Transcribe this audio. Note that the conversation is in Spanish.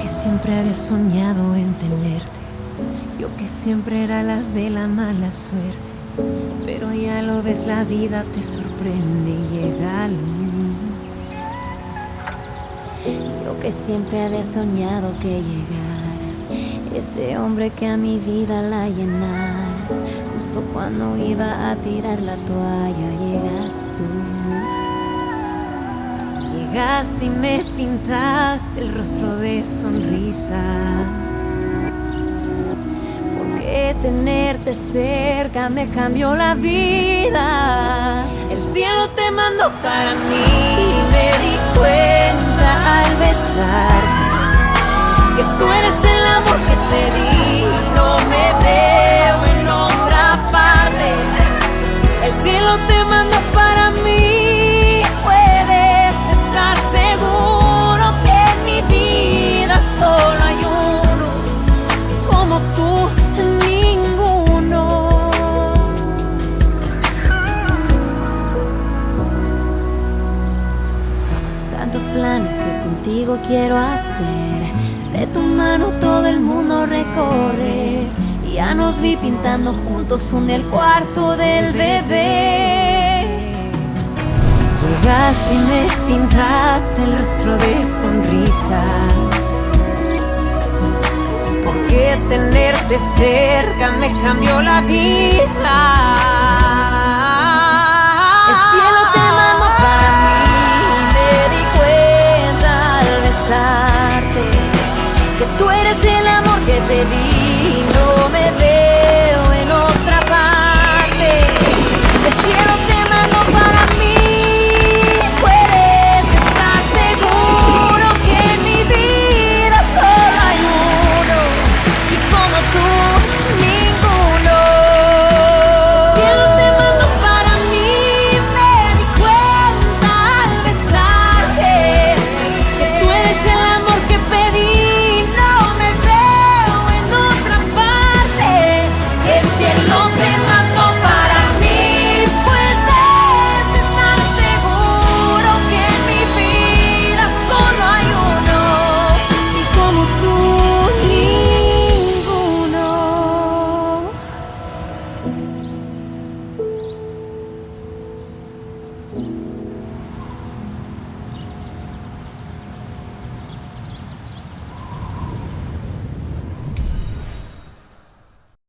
siempre había soñado en tenerte, yo que siempre era la de la mala suerte, pero ya lo ves, la vida te sorprende y llega luz. Yo que siempre había soñado que llegara ese hombre que a mi vida la llenara, justo cuando iba a tirar la toalla llegas tú. Llegaste y me pintaste el rostro de sonrisas, porque tenerte cerca me cambió la vida. El cielo te mandó para mí y me di cuenta al besarte que tú eres el amor que te di. No me veo en otra parte. El cielo te mandó para mí. Puedes estar seguro que en mi vida solo hay uno como tú, ninguno. Tantos planes que contigo quiero hacer, de tu mano todo el mundo recorrer. Ya nos vi pintando juntos un el cuarto del bebé. Llegaste y me pintaste el rostro de sonrisas, porque tenerte cerca me cambió la vida. El cielo te mandó para mí y me di cuenta al besarte que tú eres el amor que pedí.